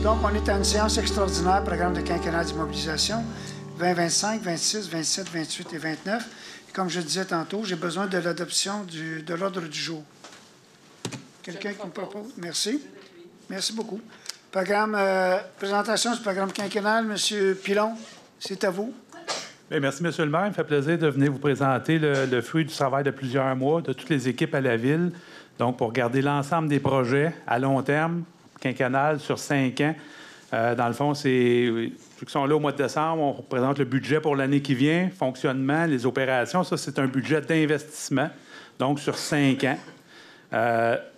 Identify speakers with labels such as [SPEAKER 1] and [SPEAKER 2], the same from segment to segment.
[SPEAKER 1] Donc, on est à une séance extraordinaire, programme de quinquennat d'immobilisation, 2025, 26, 27, 28 et 29. Et comme je disais tantôt, j'ai besoin de l'adoption de l'ordre du jour. Quelqu'un qui me propose? Merci. Merci beaucoup. Présentation du programme quinquennal, M. Pilon, c'est à vous.
[SPEAKER 2] Bien, merci, M. le maire. Il me fait plaisir de venir vous présenter le fruit du travail de plusieurs mois de toutes les équipes à la Ville. Donc, pour regarder l'ensemble des projets à long terme, quinquennal sur 5 ans. Dans le fond, ceux qui sont là au mois de décembre, on représente le budget pour l'année qui vient, fonctionnement, les opérations. Ça, c'est un budget d'investissement, donc sur 5 ans.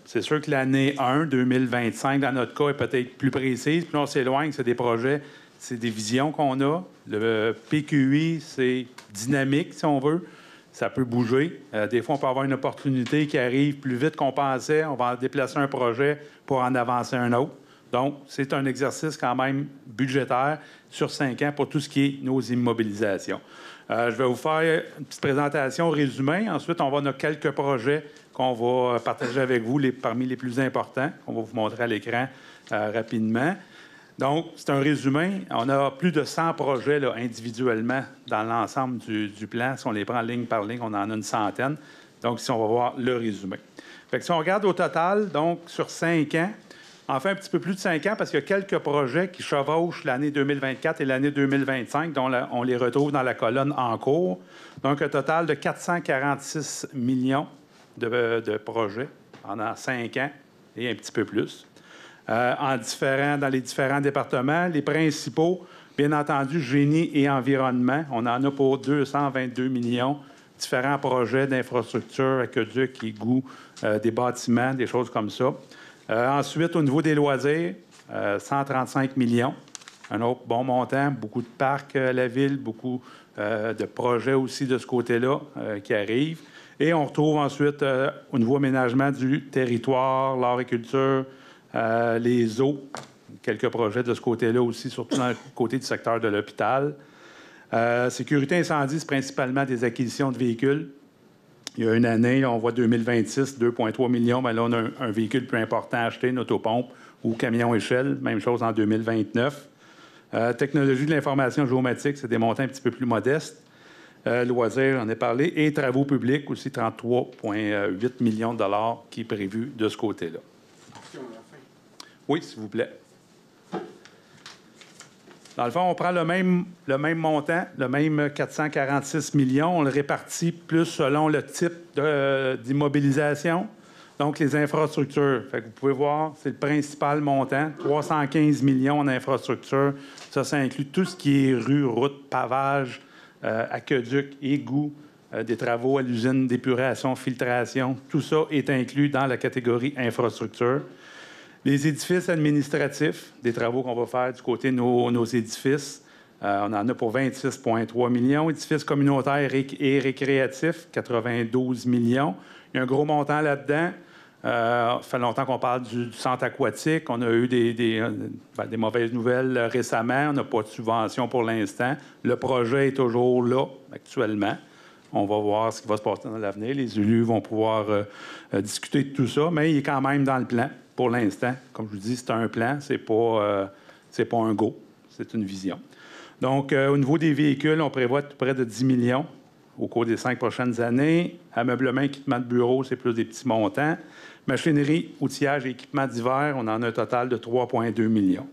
[SPEAKER 2] C'est sûr que l'année 1, 2025, dans notre cas, est peut-être plus précise. Puis là, on s'éloigne, c'est des projets, c'est des visions qu'on a. Le PQI, c'est dynamique, si on veut. Ça peut bouger. Des fois, on peut avoir une opportunité qui arrive plus vite qu'on pensait. On va déplacer un projet pour en avancer un autre. Donc, c'est un exercice quand même budgétaire sur 5 ans pour tout ce qui est nos immobilisations. Je vais vous faire une petite présentation résumée. Ensuite, on va avoir quelques projets qu'on va partager avec vous, parmi les plus importants. On va vous montrer à l'écran rapidement. Donc, c'est un résumé. On a plus de 100 projets là, individuellement dans l'ensemble du plan. Si on les prend ligne par ligne, on en a une centaine. Donc, ici, on va voir le résumé. Fait que si on regarde au total, donc sur 5 ans, enfin un petit peu plus de 5 ans, parce qu'il y a quelques projets qui chevauchent l'année 2024 et l'année 2025, dont on les retrouve dans la colonne en cours. Donc, un total de 446 millions de projets pendant 5 ans et un petit peu plus. Dans les différents départements. Les principaux, bien entendu, génie et environnement. On en a pour 222 millions. Différents projets d'infrastructures, aqueducs, égouts, des bâtiments, des choses comme ça. Ensuite, au niveau des loisirs, 135 millions. Un autre bon montant. Beaucoup de parcs à la Ville, beaucoup de projets aussi de ce côté-là qui arrivent. Et on retrouve ensuite, au niveau aménagement du territoire, l'agriculture, les eaux, quelques projets de ce côté-là aussi, surtout dans le côté du secteur de l'hôpital. Sécurité incendie, c'est principalement des acquisitions de véhicules. Il y a une année, on voit 2026, 2,3 millions, mais là, on a un véhicule plus important à acheter, une autopompe ou camion échelle. Même chose en 2029. Technologie de l'information géomatique, c'est des montants un petit peu plus modestes. Loisirs, j'en ai parlé. Et travaux publics, aussi 33,8 millions de dollars qui est prévu de ce côté-là. Oui, s'il vous plaît. Dans le fond, on prend le même montant, le même 446 millions, on le répartit plus selon le type d'immobilisation, donc les infrastructures. Fait que vous pouvez voir, c'est le principal montant, 315 millions en infrastructures. Ça inclut tout ce qui est rue, route, pavage, aqueduc, égouts, des travaux à l'usine d'épuration, filtration. Tout ça est inclus dans la catégorie infrastructure. Les édifices administratifs, des travaux qu'on va faire du côté de nos édifices, on en a pour 26,3 millions. Édifices communautaires et récréatifs, 92 millions. Il y a un gros montant là-dedans. Ça fait longtemps qu'on parle du centre aquatique. On a eu des mauvaises nouvelles récemment. On n'a pas de subvention pour l'instant. Le projet est toujours là, actuellement. On va voir ce qui va se passer dans l'avenir. Les élus vont pouvoir discuter de tout ça, mais il est quand même dans le plan. Pour l'instant, comme je vous dis, c'est un plan, c'est pas un go, c'est une vision. Donc, au niveau des véhicules, on prévoit près de 10 millions au cours des 5 prochaines années. Ameublement, équipement de bureau, c'est plus des petits montants. Machinerie, outillage et équipement divers, on en a un total de 3,2 millions.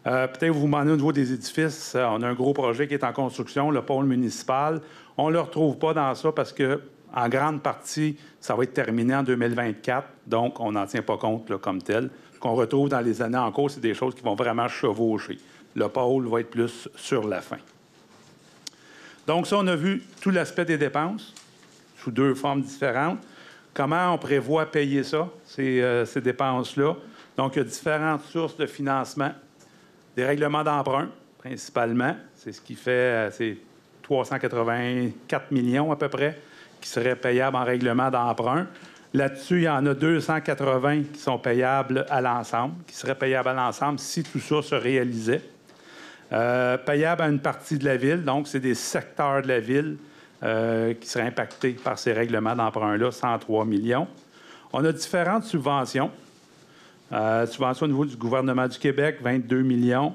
[SPEAKER 2] Peut-être vous vous demandez au niveau des édifices, on a un gros projet qui est en construction, le pôle municipal. On ne le retrouve pas dans ça parce que en grande partie, ça va être terminé en 2024, donc on n'en tient pas compte là, comme tel. Ce qu'on retrouve dans les années en cours, c'est des choses qui vont vraiment chevaucher. Le pôle va être plus sur la fin. Donc ça, on a vu tout l'aspect des dépenses sous 2 formes différentes. Comment on prévoit payer ça, ces dépenses-là? Donc, il y a différentes sources de financement. Des règlements d'emprunt, principalement. C'est ce qui fait 384 millions à peu près qui seraient payables en règlement d'emprunt. Là-dessus, il y en a 280 qui sont payables à l'ensemble, qui seraient payables à l'ensemble si tout ça se réalisait. Payables à une partie de la Ville, donc c'est des secteurs de la Ville qui seraient impactés par ces règlements d'emprunt-là, 103 millions. On a différentes subventions. Subvention au niveau du gouvernement du Québec, 22 millions.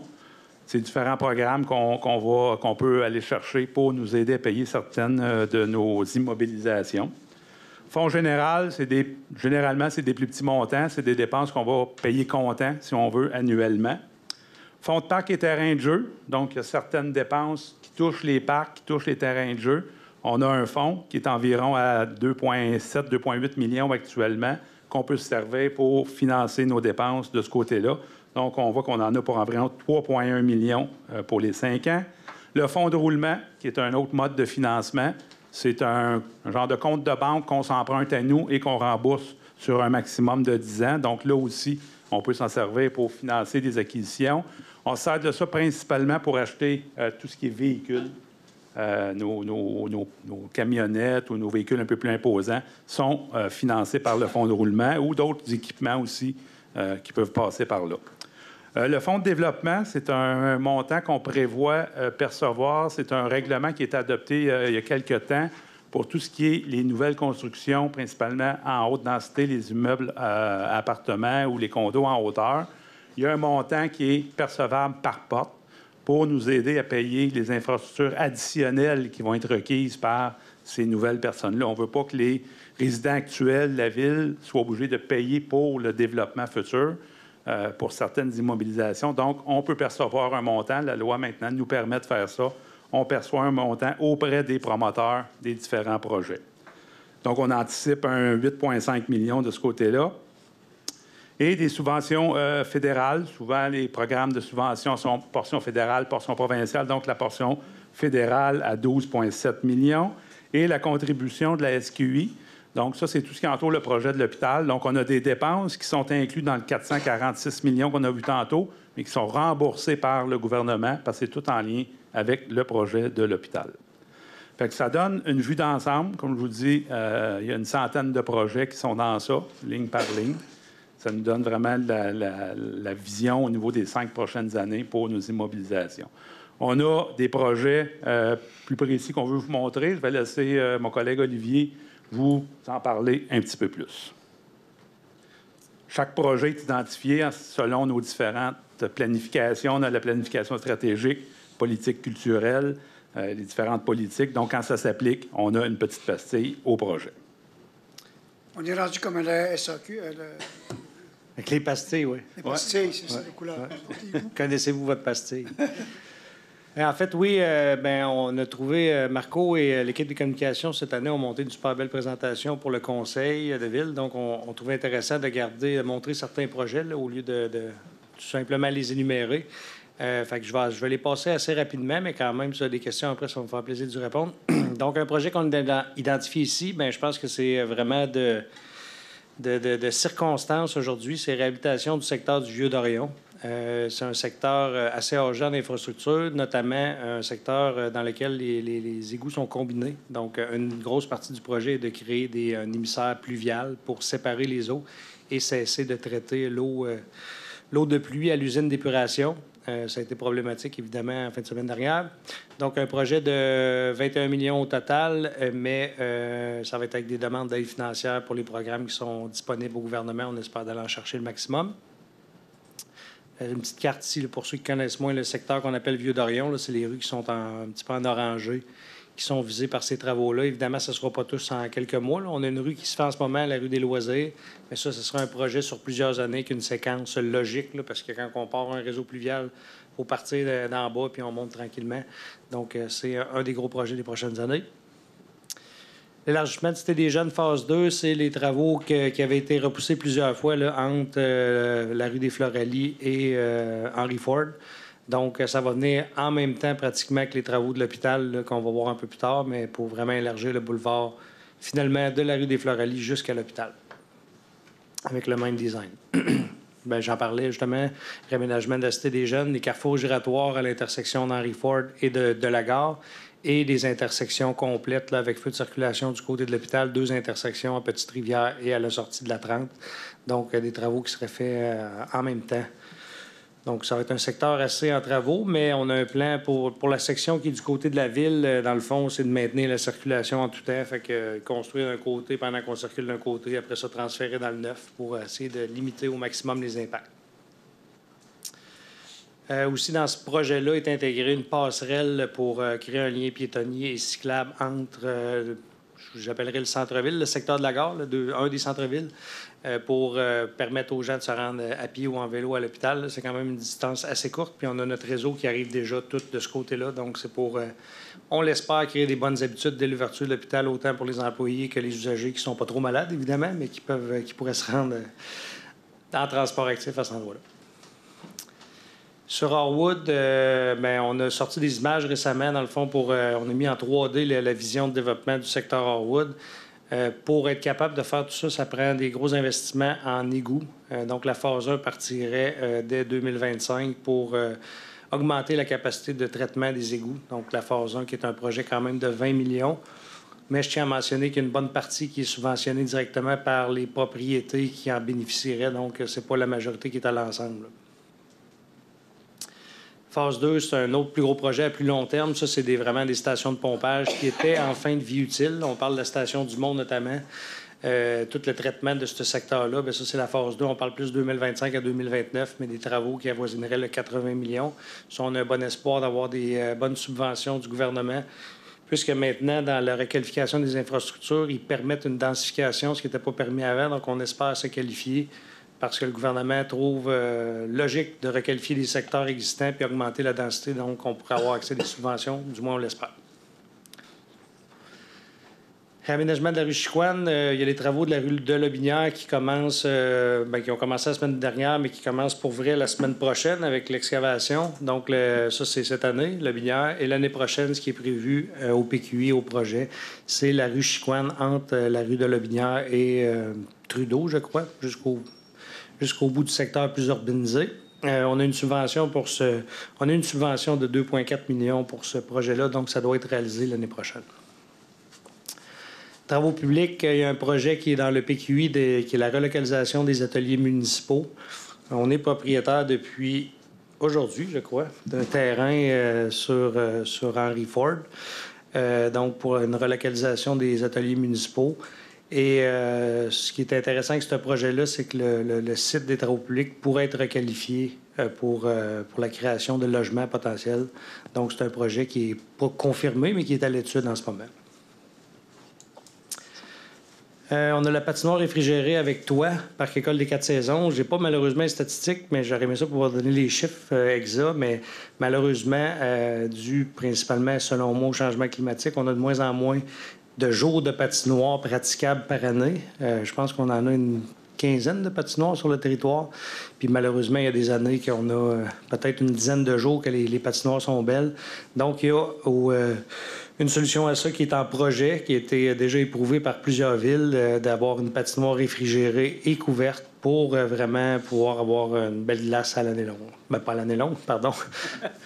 [SPEAKER 2] C'est différents programmes qu'on peut aller chercher pour nous aider à payer certaines de nos immobilisations. Fonds général, généralement, c'est des plus petits montants. C'est des dépenses qu'on va payer comptant, si on veut, annuellement. Fonds de parc et terrains de jeu. Donc, il y a certaines dépenses qui touchent les parcs, qui touchent les terrains de jeu. On a un fonds qui est environ à 2,7, 2,8 millions actuellement, qu'on peut se servir pour financer nos dépenses de ce côté-là. Donc, on voit qu'on en a pour environ 3,1 millions pour les 5 ans. Le fonds de roulement, qui est un autre mode de financement, c'est un genre de compte de banque qu'on s'emprunte à nous et qu'on rembourse sur un maximum de 10 ans. Donc, là aussi, on peut s'en servir pour financer des acquisitions. On se sert de ça principalement pour acheter tout ce qui est véhicules. Nos camionnettes ou nos véhicules un peu plus imposants sont financés par le fonds de roulement ou d'autres équipements aussi qui peuvent passer par là. Le fonds de développement, c'est un montant qu'on prévoit percevoir. C'est un règlement qui est adopté il y a quelques temps pour tout ce qui est les nouvelles constructions, principalement en haute densité, les immeubles à appartements ou les condos en hauteur. Il y a un montant qui est percevable par porte pour nous aider à payer les infrastructures additionnelles qui vont être requises par ces nouvelles personnes-là. On ne veut pas que les résidents actuels de la ville soient obligés de payer pour le développement futur pour certaines immobilisations. Donc, on peut percevoir un montant. La loi, maintenant, nous permet de faire ça. On perçoit un montant auprès des promoteurs des différents projets. Donc, on anticipe un 8,5 millions de ce côté-là. Et des subventions fédérales. Souvent, les programmes de subvention sont portion fédérale, portion provinciale. Donc, la portion fédérale à 12,7 millions. Et la contribution de la SQI. Donc, ça, c'est tout ce qui entoure le projet de l'hôpital. Donc, on a des dépenses qui sont incluses dans le 446 millions qu'on a vu tantôt, mais qui sont remboursées par le gouvernement parce que c'est tout en lien avec le projet de l'hôpital. Fait que ça donne une vue d'ensemble. Comme je vous dis, il y a une centaine de projets qui sont dans ça, ligne par ligne. Ça nous donne vraiment la vision au niveau des 5 prochaines années pour nos immobilisations. On a des projets plus précis qu'on veut vous montrer. Je vais laisser mon collègue Olivier vous en parler un petit peu plus. Chaque projet est identifié selon nos différentes planifications. On a la planification stratégique, politique culturelle, les différentes politiques. Donc, quand ça s'applique, on a une petite pastille au projet.
[SPEAKER 1] On est rendu comme à la SAQ.
[SPEAKER 3] Avec les pastilles, oui.
[SPEAKER 1] Les pastilles, c'est ça, la couleur.
[SPEAKER 3] Ouais. Connaissez-vous votre pastille? En fait, oui, on a trouvé, Marco et l'équipe de communication cette année ont monté une super belle présentation pour le conseil de ville. Donc, on trouvait intéressant de montrer certains projets là, au lieu de tout simplement les énumérer. Fait que je vais les passer assez rapidement, mais quand même, si vous avez des questions après, ça va me faire plaisir d'y répondre. Donc, un projet qu'on a identifié ici, je pense que c'est vraiment de circonstances aujourd'hui, c'est réhabilitation du secteur du Vieux-Dorion. C'est un secteur assez âgé en infrastructure, notamment un secteur dans lequel les égouts sont combinés. Donc, une grosse partie du projet est de créer un émissaire pluvial pour séparer les eaux et cesser de traiter l'eau de pluie à l'usine d'épuration. Ça a été problématique, évidemment, en fin de semaine dernière. Donc, un projet de 21 millions au total, mais ça va être avec des demandes d'aide financière pour les programmes qui sont disponibles au gouvernement. On espère d'aller en chercher le maximum. Une petite carte ici, là, pour ceux qui connaissent moins le secteur qu'on appelle Vieux-Dorion. C'est les rues qui sont un petit peu en orangé, qui sont visées par ces travaux-là. Évidemment, ça ne sera pas tous en quelques mois. Là. On a une rue qui se fait en ce moment, la rue des Loisirs. Mais ça, ce sera un projet sur plusieurs années, qu'une séquence logique, là, parce que quand on part un réseau pluvial, il faut partir d'en bas puis on monte tranquillement. Donc, c'est un des gros projets des prochaines années. L'élargissement de Cité des Jeunes, phase 2, c'est les travaux qui avaient été repoussés plusieurs fois là, entre la rue des Floralis et Henry Ford. Donc, ça va venir en même temps pratiquement que les travaux de l'hôpital qu'on va voir un peu plus tard, mais pour vraiment élargir le boulevard, finalement, de la rue des Floralis jusqu'à l'hôpital, avec le même design. J'en parlais justement, réaménagement de la Cité des Jeunes, les carrefours giratoires à l'intersection d'Henry Ford et de la gare, et des intersections complètes là, avec feu de circulation du côté de l'hôpital, 2 intersections à Petite-Rivière et à la sortie de la 30. Donc, des travaux qui seraient faits en même temps Donc, ça va être un secteur assez en travaux, mais on a un plan pour la section qui est du côté de la ville. Dans le fond, c'est de maintenir la circulation en tout temps. Fait que construire d'un côté pendant qu'on circule d'un côté, après ça, transférer dans le neuf pour essayer de limiter au maximum les impacts. Aussi, dans ce projet-là, est intégrée une passerelle pour créer un lien piétonnier et cyclable entre, j'appellerais le centre-ville, le secteur de la gare, un des centres-villes, pour permettre aux gens de se rendre à pied ou en vélo à l'hôpital. C'est quand même une distance assez courte, puis on a notre réseau qui arrive déjà tout de ce côté-là. Donc, c'est pour, on l'espère, créer des bonnes habitudes dès l'ouverture de l'hôpital, autant pour les employés que les usagers qui ne sont pas trop malades, évidemment, mais qui pourraient se rendre en transport actif à cet endroit-là. Sur Harwood, on a sorti des images récemment, dans le fond, on a mis en 3D la vision de développement du secteur Harwood. Pour être capable de faire tout ça, ça prend des gros investissements en égouts. Donc, la phase 1 partirait dès 2025 pour augmenter la capacité de traitement des égouts. Donc, la phase 1 qui est un projet quand même de 20 millions. Mais je tiens à mentionner qu'il y a une bonne partie qui est subventionnée directement par les propriétés qui en bénéficieraient. Donc, ce n'est pas la majorité qui est à l'ensemble. Phase 2, c'est un autre plus gros projet à plus long terme. Ça, c'est vraiment des stations de pompage qui étaient en fin de vie utile. On parle de la station du Mont notamment. Tout le traitement de ce secteur-là, bien, ça, c'est la phase 2. On parle plus de 2025 à 2029, mais des travaux qui avoisineraient le 80 millions. Ça, on a un bon espoir d'avoir des bonnes subventions du gouvernement, puisque maintenant, dans la requalification des infrastructures, ils permettent une densification, ce qui n'était pas permis avant. Donc, on espère se qualifier parce que le gouvernement trouve logique de requalifier les secteurs existants puis augmenter la densité. Donc, on pourrait avoir accès à des subventions, du moins on l'espère. Réaménagement de la rue Chicoine, il y a les travaux de la rue de Lobinière qui commencent, qui ont commencé la semaine dernière, mais qui commencent pour vrai la semaine prochaine avec l'excavation. Donc, ça, c'est cette année, Lobinière. Et l'année prochaine, ce qui est prévu au PQI, au projet, c'est la rue Chicoine entre la rue de Lobinière et Trudeau, je crois, jusqu'au bout du secteur plus urbanisé. On a une subvention de 2,4 millions pour ce projet-là, donc ça doit être réalisé l'année prochaine. Travaux publics, il y a un projet qui est dans le PQI, qui est la relocalisation des ateliers municipaux. On est propriétaire depuis aujourd'hui, je crois, d'un terrain sur Henry Ford, donc pour une relocalisation des ateliers municipaux. Et ce qui est intéressant avec ce projet-là, c'est que le site des travaux publics pourrait être requalifié pour la création de logements potentiels. Donc, c'est un projet qui n'est pas confirmé, mais qui est à l'étude en ce moment. On a la patinoire réfrigérée avec toit, Parc École des 4 saisons. Je n'ai pas malheureusement les statistiques, mais j'aurais aimé ça pour pouvoir donner les chiffres exacts. Mais malheureusement, dû principalement, selon moi, au changement climatique, on a de moins en moins de jours de patinoire praticables par année. Je pense qu'on en a une quinzaine de patinoires sur le territoire. Puis malheureusement, il y a des années qu'on a peut-être une dizaine de jours que les patinoires sont belles. Donc, il y a une solution à ça qui est en projet, qui a été déjà éprouvée par plusieurs villes, d'avoir une patinoire réfrigérée et couverte pour vraiment pouvoir avoir une belle glace à l'année longue. Bien, pas à l'année longue, pardon.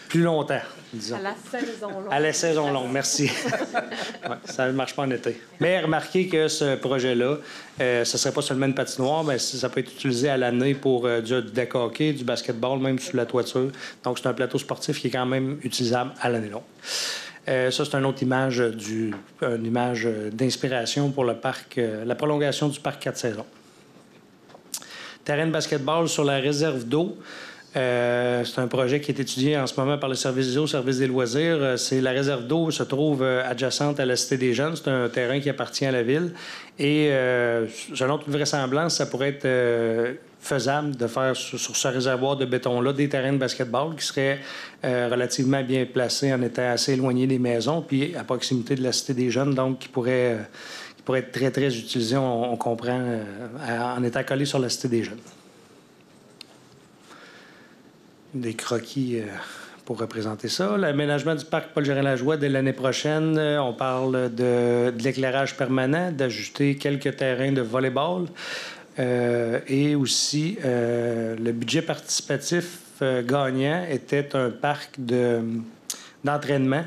[SPEAKER 3] Plus longtemps, disons. À la saison longue. À la saison longue, merci. Ouais, ça ne marche pas en été. Mais remarquez que ce projet-là, ce ne serait pas seulement une patinoire, mais ça peut être utilisé à l'année pour du deck hockey, du basketball, même sous la toiture. Donc, c'est un plateau sportif qui est quand même utilisable à l'année longue. Ça, c'est une autre image, une image d'inspiration pour le parc, la prolongation du parc 4 saisons. Terrain de basketball sur la réserve d'eau. C'est un projet qui est étudié en ce moment par le service des eaux, service des loisirs. La réserve d'eau se trouve adjacente à la Cité des Jeunes. C'est un terrain qui appartient à la ville. Et selon toute vraisemblance, ça pourrait être faisable de faire sur ce réservoir de béton-là des terrains de basketball qui seraient relativement bien placés en étant assez éloignés des maisons, puis à proximité de la Cité des Jeunes, donc qui pourraient être très, très utilisés, on comprend, en étant collés sur la Cité des Jeunes. Des croquis pour représenter ça. L'aménagement du parc Paul-Gérin-Lajoie dès l'année prochaine, on parle de l'éclairage permanent, d'ajouter quelques terrains de volley-ball. Et aussi, le budget participatif gagnant était un parc d'entraînement.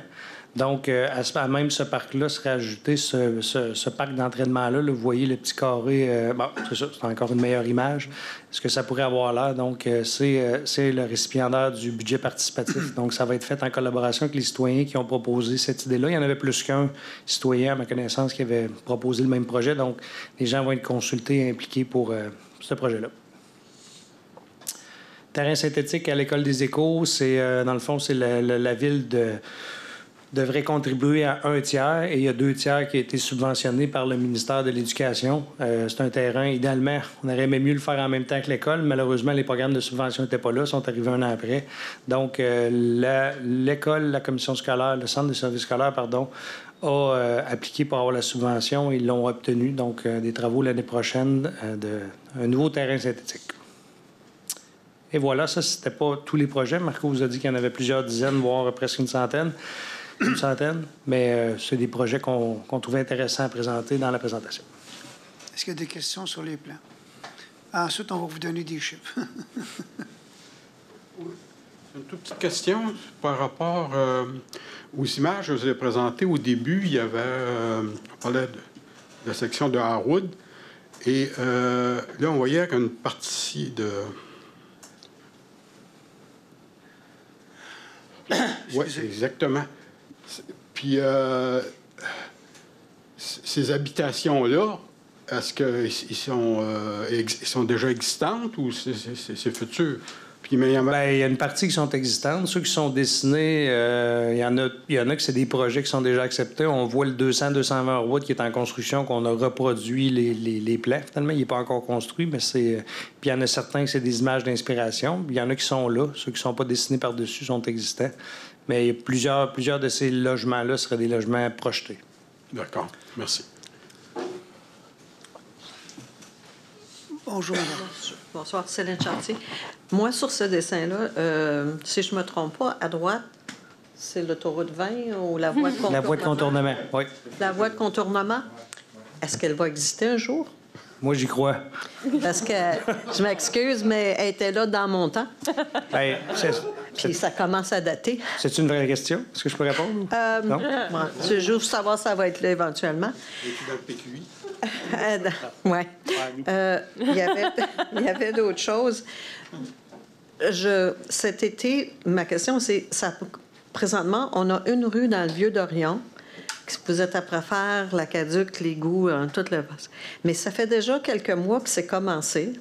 [SPEAKER 3] Donc, à même ce parc-là serait ajouté ce parc d'entraînement-là. Là, vous voyez le petit carré. Bon, c'est ça, c'est encore une meilleure image. Ce que ça pourrait avoir l'air, donc, c'est le récipiendaire du budget participatif. Donc, ça va être fait en collaboration avec les citoyens qui ont proposé cette idée-là. Il y en avait plus qu'un citoyen, à ma connaissance, qui avait proposé le même projet. Donc, les gens vont être consultés et impliqués pour ce projet-là. Terrain synthétique à l'École des échos, c'est, dans le fond, c'est la ville devrait contribuer à 1 tiers et il y a 2 tiers qui a été subventionné par le ministère de l'Éducation. C'est un terrain, idéalement, on aurait aimé mieux le faire en même temps que l'école. Malheureusement, les programmes de subvention n'étaient pas là, sont arrivés 1 an après. Donc, l'école, la commission scolaire, le centre de services scolaires, pardon, a appliqué pour avoir la subvention et ils l'ont obtenu. Donc, des travaux l'année prochaine d'un nouveau terrain synthétique. Et voilà, ça, c'était pas tous les projets. Marco vous a dit qu'il y en avait plusieurs dizaines, voire presque une centaine. Mais c'est des projets qu'on trouvait intéressants à présenter dans la présentation.
[SPEAKER 1] Est-ce qu'il y a des questions sur les plans? Ensuite, on va vous donner des chiffres.
[SPEAKER 4] Une toute petite question par rapport aux images que je vous ai présentées au début. Il y avait, on parlait de la section de Harwood. Et là, on voyait qu'une partie de... Oui, déjà. Puis, ces habitations-là, est-ce qu'ils sont déjà existantes ou c'est futur? Puis, mais il y
[SPEAKER 3] a une partie qui sont existantes. Ceux qui sont dessinés, il y en a que c'est des projets qui sont déjà acceptés. On voit le 200-220 Harwood qui est en construction, qu'on a reproduit les plans. Finalement, il n'est pas encore construit, mais c'est... Puis, il y en a certains que c'est des images d'inspiration. Il y en a qui sont là. Ceux qui ne sont pas dessinés par-dessus sont existants. Mais plusieurs de ces logements-là seraient des logements projetés.
[SPEAKER 4] D'accord. Merci.
[SPEAKER 1] Bonjour.
[SPEAKER 5] Bonsoir, Céline Chartier. Moi, sur ce dessin-là, si je ne me trompe pas, à droite, c'est l'autoroute 20 ou la voie de contournement?
[SPEAKER 3] La voie de contournement, oui.
[SPEAKER 5] La voie de contournement, est-ce qu'elle va exister un jour?
[SPEAKER 3] Moi, j'y crois.
[SPEAKER 5] Parce que, je m'excuse, mais elle était là dans mon temps. Puis ça commence à dater.
[SPEAKER 3] C'est une vraie question? Est-ce que je peux répondre? Non?
[SPEAKER 5] Ouais, je veux juste savoir si ça va être là éventuellement.
[SPEAKER 4] Es-tu dans le PQI?
[SPEAKER 5] Oui. Il y avait d'autres choses. Cet été, ma question, c'est... Présentement, on a une rue dans le Vieux-d'Orion. Vous êtes après faire l'aqueduc, l'égout, tout le... Mais ça fait déjà quelques mois que c'est commencé.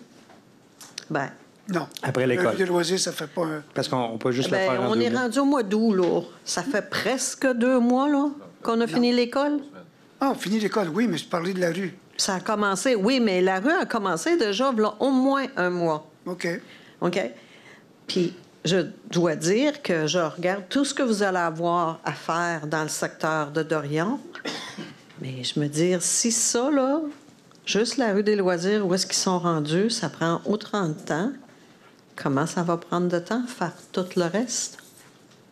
[SPEAKER 5] Ben,
[SPEAKER 1] non.
[SPEAKER 3] Après l'école.
[SPEAKER 1] Le loisir, ça fait pas...
[SPEAKER 3] Parce qu'on peut juste le faire en
[SPEAKER 5] on
[SPEAKER 3] 2
[SPEAKER 5] est
[SPEAKER 3] mois.
[SPEAKER 5] rendu au mois d'août, là. Ça fait presque 2 mois, là, qu'on a fini l'école.
[SPEAKER 1] Ah, on finit l'école, oui, mais je parlais de la rue.
[SPEAKER 5] Ça a commencé, oui, mais la rue a commencé déjà là, au moins 1 mois.
[SPEAKER 1] OK.
[SPEAKER 5] OK? Puis, je dois dire que je regarde tout ce que vous allez avoir à faire dans le secteur de Dorion. Mais je me dis, si ça, là, juste la rue des loisirs, où est-ce qu'ils sont rendus, ça prend autant de temps, comment ça va prendre de temps faire tout le reste?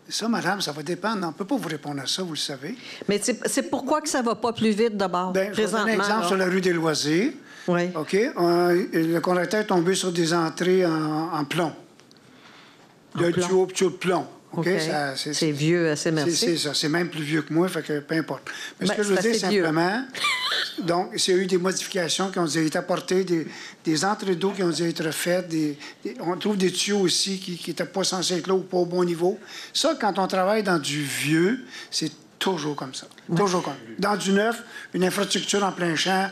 [SPEAKER 1] Ça, madame, ça va dépendre. On ne peut pas vous répondre à ça, vous le savez.
[SPEAKER 5] Mais c'est pourquoi que ça va pas plus vite d'abord,
[SPEAKER 1] Bien, je vais vous donner un exemple
[SPEAKER 5] là.
[SPEAKER 1] sur la rue des loisirs.
[SPEAKER 5] Oui.
[SPEAKER 1] OK? Le conducteur est tombé sur des entrées en plomb. Le tuyau de plomb. OK?
[SPEAKER 5] OK. C'est vieux, assez merci.
[SPEAKER 1] C'est ça. C'est même plus vieux que moi, fait que peu importe. Mais ce
[SPEAKER 5] Ben,
[SPEAKER 1] que je veux
[SPEAKER 5] c'est
[SPEAKER 1] dire
[SPEAKER 5] assez vieux.
[SPEAKER 1] simplement, donc, il y a eu des modifications qui ont été apportées, des entrées d'eau qui ont dû être faites. On trouve des tuyaux aussi qui n'étaient pas censés être là ou pas au bon niveau. Ça, quand on travaille dans du vieux, c'est toujours comme ça. Ouais. Toujours comme ça. Dans du neuf, une infrastructure en plein champ,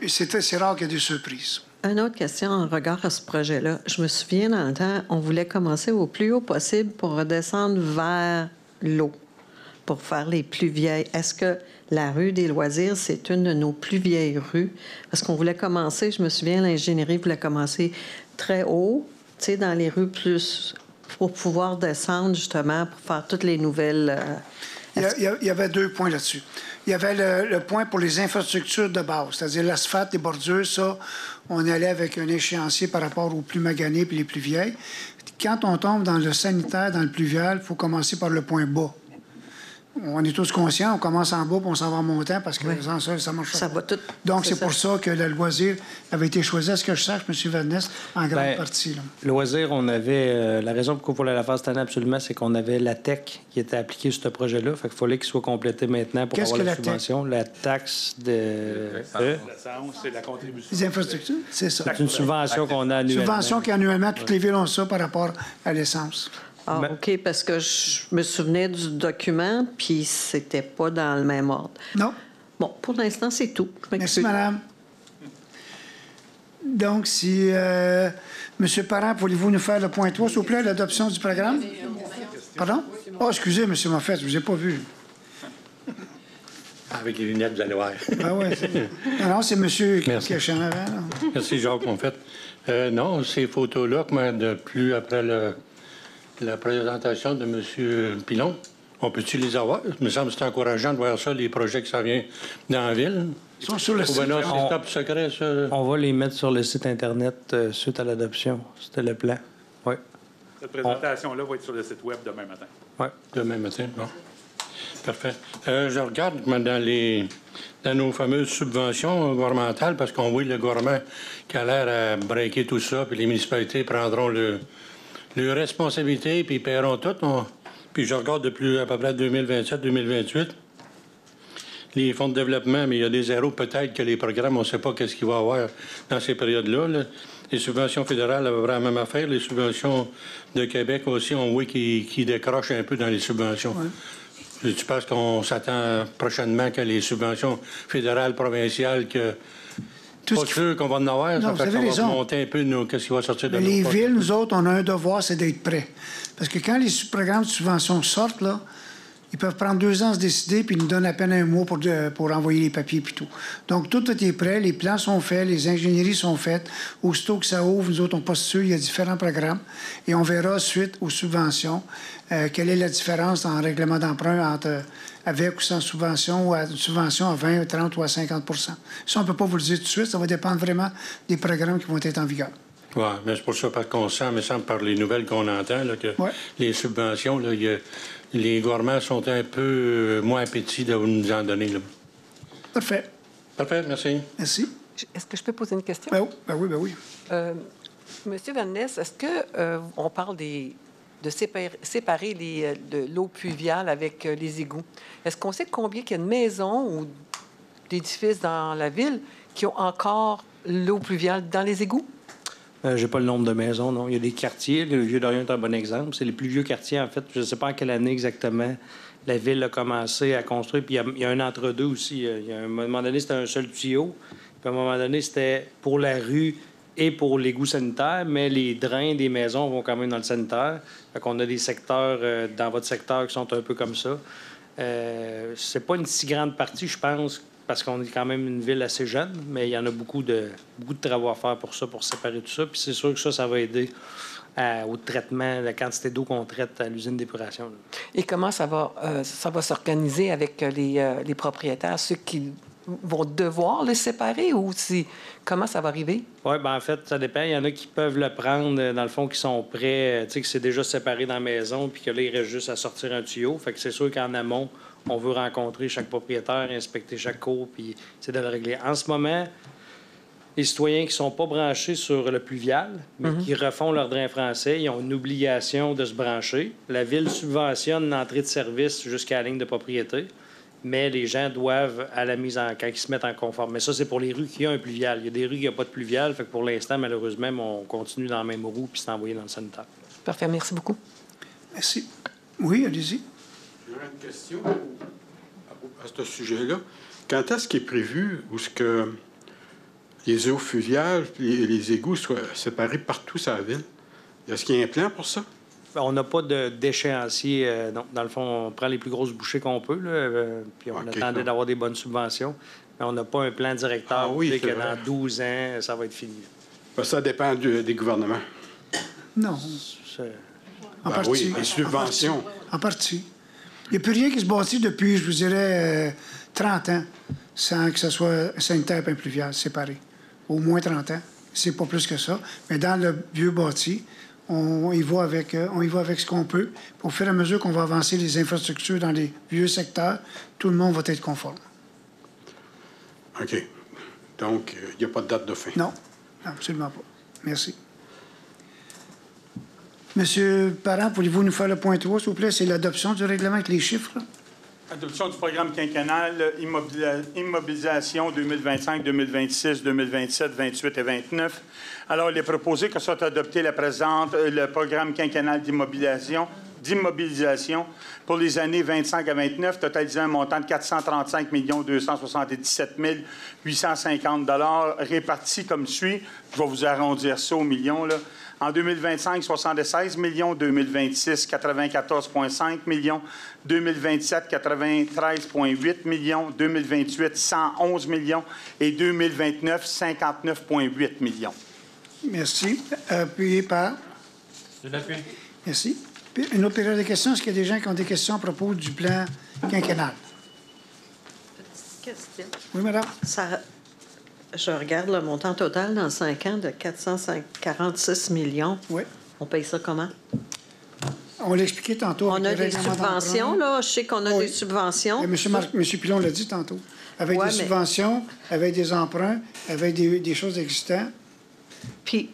[SPEAKER 1] c'est rare qu'il y ait des surprises.
[SPEAKER 5] Une autre question en regard à ce projet-là. Je me souviens, dans le temps, on voulait commencer au plus haut possible pour redescendre vers l'eau, pour faire les plus vieilles. Est-ce que la rue des loisirs, c'est une de nos plus vieilles rues? Parce qu'on voulait commencer, je me souviens, l'ingénierie voulait commencer très haut, tu sais, dans les rues plus... pour pouvoir descendre, justement, pour faire toutes les nouvelles...
[SPEAKER 1] Il y avait 2 points là-dessus. Il y avait le point pour les infrastructures de base, c'est-à-dire l'asphalte, les bordures, ça, on allait avec un échéancier par rapport aux plus maganés puis les plus vieilles. Quand on tombe dans le sanitaire, dans le pluvial, il faut commencer par le point bas. on est tous conscients, on commence en bas, puis on s'en va en montant, parce que sans ça marche pas.
[SPEAKER 5] Ça va tout.
[SPEAKER 1] Donc, c'est pour ça que le loisir avait été choisi, à ce que je sache, M. Vanness, en grande partie. Là.
[SPEAKER 3] Loisir, on avait... la raison pour laquelle il fallait la faire cette année, absolument, c'est qu'on avait la TEC qui était appliquée sur ce projet-là. Fait qu'il fallait qu'il soit complété maintenant pour avoir la subvention. La taxe de...
[SPEAKER 2] L'essence, c'est la contribution.
[SPEAKER 1] Les infrastructures, c'est ça.
[SPEAKER 3] C'est une subvention qu'on a annuellement.
[SPEAKER 1] Subvention qu'annuellement, toutes les villes ont ça par rapport à l'essence.
[SPEAKER 5] Ah, OK, parce que je me souvenais du document, puis c'était pas dans le même ordre.
[SPEAKER 1] Non.
[SPEAKER 5] Bon, pour l'instant, c'est tout.
[SPEAKER 1] Merci, madame. Donc, si... M. Parent, voulez-vous nous faire le point 3, s'il vous plaît, l'adoption du programme? Pardon? Oh, excusez, M. Moffett, je ne vous ai pas vu.
[SPEAKER 6] Avec les lunettes, vous allez voir.
[SPEAKER 1] Ah oui. Non, c'est M. qui est en avant.
[SPEAKER 6] Merci, Jacques Moffett. Non, ces photos-là, plus après la présentation de M. Pilon, on peut-tu les avoir? Il me semble que c'est encourageant de voir ça, les projets qui s'en viennent dans la ville.
[SPEAKER 1] Ils sont sur le site.
[SPEAKER 6] Non, c'est top secret, ça.
[SPEAKER 3] On va les mettre sur le site Internet suite à l'adoption. C'était le plan. Oui.
[SPEAKER 2] Cette présentation-là va être sur le site Web demain matin.
[SPEAKER 3] Oui.
[SPEAKER 6] Demain matin, bon. Parfait. Je regarde dans nos fameuses subventions gouvernementales, parce qu'on voit le gouvernement qui a l'air à breaker tout ça, puis les municipalités prendront leurs responsabilités, puis ils paieront tout. Puis je regarde depuis à peu près 2027-2028, les fonds de développement, mais il y a des zéros peut-être que les programmes, on ne sait pas qu'est-ce qu'il va y avoir dans ces périodes-là. Là. Les subventions fédérales, avaient vraiment la même affaire. Les subventions de Québec aussi, on voit qu'ils décrochent un peu dans les subventions. Ouais. Tu penses qu'on s'attend prochainement que les subventions fédérales, provinciales, que... Pas sûr qu'on va en avoir,
[SPEAKER 1] non,
[SPEAKER 6] ça fait qu'on va monter un peu qu'est-ce qui va sortir de
[SPEAKER 1] les
[SPEAKER 6] nos
[SPEAKER 1] villes, nous autres, on a un devoir, c'est d'être prêts. Parce que quand les programmes de subvention sortent, là, ils peuvent prendre 2 ans à se décider, puis ils nous donnent à peine un mois pour envoyer les papiers et tout. Donc, tout est prêt, les plans sont faits, les ingénieries sont faites. Aussitôt que ça ouvre, nous autres, on postule, il y a différents programmes, et on verra, suite aux subventions, quelle est la différence en règlement d'emprunt entre avec ou sans subvention, ou à une subvention à 20, 30 ou à 50 Ça, on ne peut pas vous le dire tout de suite, ça va dépendre vraiment des programmes qui vont être en vigueur.
[SPEAKER 6] Oui, mais c'est pour ça qu'on sent, me semble, par les nouvelles qu'on entend, là, que les subventions, là, les gouvernements sont un peu moins appétits de nous en donner. Là.
[SPEAKER 1] Parfait.
[SPEAKER 6] Parfait, merci.
[SPEAKER 1] Merci.
[SPEAKER 7] Est-ce que je peux poser une question?
[SPEAKER 1] Ben oui.
[SPEAKER 7] Monsieur Vanness, est-ce que on parle de séparer l'eau pluviale avec les égouts? Est-ce qu'on sait combien qu'il y a de maisons ou d'édifices dans la ville qui ont encore l'eau pluviale dans les égouts?
[SPEAKER 3] J'ai pas le nombre de maisons, non. Il y a des quartiers. Le Vieux-d'Orient est un bon exemple. C'est les plus vieux quartiers, en fait. Je ne sais pas en quelle année exactement la ville a commencé à construire. Puis il y a un entre-deux aussi. À un moment donné, c'était un seul tuyau. Puis à un moment donné, c'était pour la rue et pour l'égout sanitaire, mais les drains des maisons vont quand même dans le sanitaire. Fait qu'on a des secteurs dans votre secteur qui sont un peu comme ça. C'est pas une si grande partie, je pense, parce qu'on est quand même une ville assez jeune, mais il y en a beaucoup de travaux à faire pour ça, pour séparer tout ça. Puis c'est sûr que ça va aider au traitement, la quantité d'eau qu'on traite à l'usine d'épuration.
[SPEAKER 7] Et comment ça va s'organiser avec les propriétaires, ceux qui vont devoir les séparer ou comment ça va arriver? Oui,
[SPEAKER 3] bien en fait, ça dépend. Il y en a qui peuvent le prendre, dans le fond, qui sont prêts, tu sais, que c'est déjà séparé dans la maison, puis que là, il reste juste à sortir un tuyau. Fait que c'est sûr qu'en amont, on veut rencontrer chaque propriétaire, inspecter chaque cour, puis c'est de le régler. En ce moment, les citoyens qui ne sont pas branchés sur le pluvial, mais qui refont leur drain français, ils ont une obligation de se brancher. La Ville subventionne l'entrée de service jusqu'à la ligne de propriété, mais les gens doivent, à la mise en... quand ils se mettent en conforme. Mais ça, c'est pour les rues qui ont un pluvial. Il y a des rues qui n'ont pas de pluvial, fait que pour l'instant, malheureusement, on continue dans la même roue puis c'est envoyé dans le sanitaire.
[SPEAKER 7] Parfait, merci beaucoup.
[SPEAKER 1] Merci. Oui, allez-y.
[SPEAKER 4] J'aurais une question à ce sujet-là. Quand est-ce qu'il est prévu où ce que les eaux fluviales et les égouts soient séparés partout sur la ville? Est-ce qu'il y a un plan pour ça?
[SPEAKER 3] On n'a pas d'échéancier. Dans le fond, on prend les plus grosses bouchées qu'on peut, là, puis on attendait d'avoir des bonnes subventions. Mais on n'a pas un plan directeur pour dire que dans 12 ans, ça va être fini.
[SPEAKER 4] Ça dépend des gouvernements.
[SPEAKER 1] Non. En partie.
[SPEAKER 4] Oui, les subventions.
[SPEAKER 1] En partie. Il n'y a plus rien qui se bâtit depuis, je vous dirais, 30 ans, sans que ce soit sanitaire et pluvial séparé. Au moins 30 ans. C'est pas plus que ça. Mais dans le vieux bâti, on y va avec ce qu'on peut. Au fur et à mesure qu'on va avancer les infrastructures dans les vieux secteurs, tout le monde va être conforme.
[SPEAKER 4] OK. Donc, il n'y a pas de date de fin.
[SPEAKER 1] Non, absolument pas. Merci. Monsieur Parent, pourriez-vous nous faire le point 3, s'il vous plaît? C'est l'adoption du règlement avec les chiffres. Là.
[SPEAKER 2] Adoption du programme quinquennal, immobilisation 2025, 2026, 2027, 28 et 29. Alors, il est proposé que soit adopté le programme quinquennal d'immobilisation pour les années 25 à 29, totalisant un montant de 435 277 850 $ répartis comme suit. Je vais vous arrondir ça au million, là. En 2025, 76 millions. 2026, 94,5 millions. 2027, 93,8 millions. 2028, 111 millions. Et 2029, 59,8 millions.
[SPEAKER 1] Merci. Appuyé par?
[SPEAKER 8] Je l'appuie.
[SPEAKER 1] Merci. Puis, une autre période de questions. Est-ce qu'il y a des gens qui ont des questions à propos du plan quinquennal?
[SPEAKER 5] Petite question.
[SPEAKER 1] Oui, madame?
[SPEAKER 5] Je regarde le montant total dans 5 ans de 446 millions.
[SPEAKER 1] Oui.
[SPEAKER 5] On paye ça comment?
[SPEAKER 1] On l'a expliqué tantôt.
[SPEAKER 5] On a des subventions, là. Je sais qu'on a des subventions.
[SPEAKER 1] Monsieur Pilon l'a dit tantôt. Avec des subventions, avec des emprunts, avec des choses existantes.
[SPEAKER 5] Puis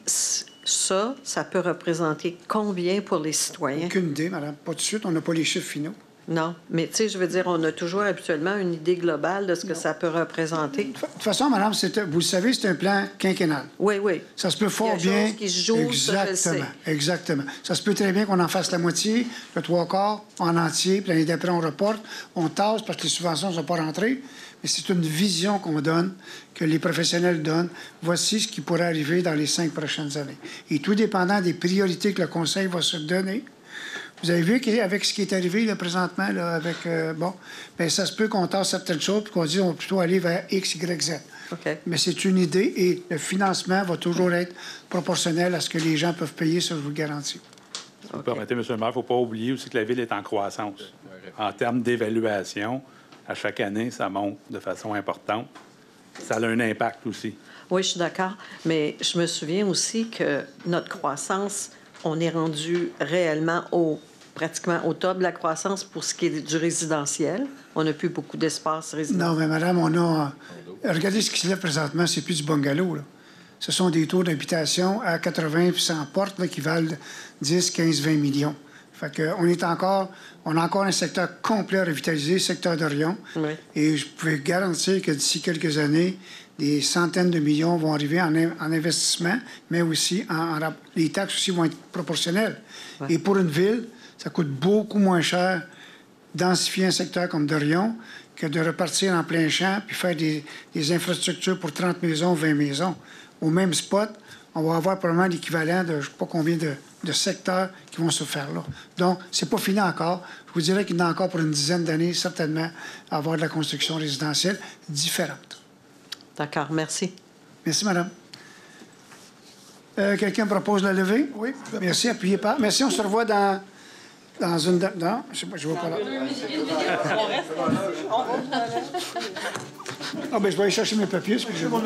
[SPEAKER 5] ça peut représenter combien pour les citoyens?
[SPEAKER 1] Aucune idée, madame. Pas tout de suite. On n'a pas les chiffres finaux.
[SPEAKER 5] Non, mais tu sais, je veux dire, on a toujours habituellement une idée globale de ce que ça peut représenter.
[SPEAKER 1] De toute façon, madame, vous le savez, c'est un plan quinquennal.
[SPEAKER 5] Oui, oui.
[SPEAKER 1] Ça se peut fort
[SPEAKER 5] Il y a
[SPEAKER 1] bien.
[SPEAKER 5] chose qui se joue,
[SPEAKER 1] exactement,
[SPEAKER 5] ça, je le sais.
[SPEAKER 1] exactement. Ça se peut très bien qu'on en fasse la moitié, le 3/4 en entier, puis l'année d'après, on reporte, on tasse parce que les subventions ne sont pas rentrées. Mais c'est une vision qu'on donne, que les professionnels donnent. Voici ce qui pourrait arriver dans les 5 prochaines années. Et tout dépendant des priorités que le Conseil va se donner. Vous avez vu qu'avec ce qui est arrivé là, présentement, là, avec bien, ça se peut qu'on tasse certaines choses et qu'on dise qu'on va plutôt aller vers X, Y, Z.
[SPEAKER 5] OK.
[SPEAKER 1] Mais c'est une idée et le financement va toujours être proportionnel à ce que les gens peuvent payer, ça, je vous le garantis.
[SPEAKER 2] Si vous permettez, M. le maire, il ne faut pas oublier aussi que la ville est en croissance. En termes d'évaluation, à chaque année, ça monte de façon importante. Ça a un impact aussi.
[SPEAKER 5] Oui, je suis d'accord. Mais je me souviens aussi que notre croissance, on est rendu réellement pratiquement au top de la croissance pour ce qui est du résidentiel. On n'a plus beaucoup d'espace résidentiel.
[SPEAKER 1] Non, mais madame, on a... Regardez ce qui se lève présentement, c'est plus du bungalow, là. Ce sont des taux d'habitation à 80 puis 100 portes là, qui valent 10, 15, 20 millions. Fait qu'on on a encore un secteur complet à revitaliser, le secteur d'Orion.
[SPEAKER 5] Oui.
[SPEAKER 1] Et je peux garantir que d'ici quelques années, des centaines de millions vont arriver en investissement, mais aussi les taxes aussi vont être proportionnelles.
[SPEAKER 5] Ouais.
[SPEAKER 1] Et pour une ville, ça coûte beaucoup moins cher densifier un secteur comme Dorion que de repartir en plein champ puis faire des infrastructures pour 30 maisons, 20 maisons. Au même spot, on va avoir probablement l'équivalent de je ne sais pas combien de secteurs qui vont se faire là. Donc, c'est pas fini encore. Je vous dirais qu'il y en a encore pour une dizaine d'années, certainement, à avoir de la construction résidentielle différente.
[SPEAKER 5] D'accord, merci.
[SPEAKER 1] Merci, madame. Quelqu'un propose la levée? Oui. Merci, appuyez pas. Merci, on se revoit dans une... Non, je sais pas, je ne vois pas là. Ah, ben je vais aller chercher mes papiers, excusez-moi.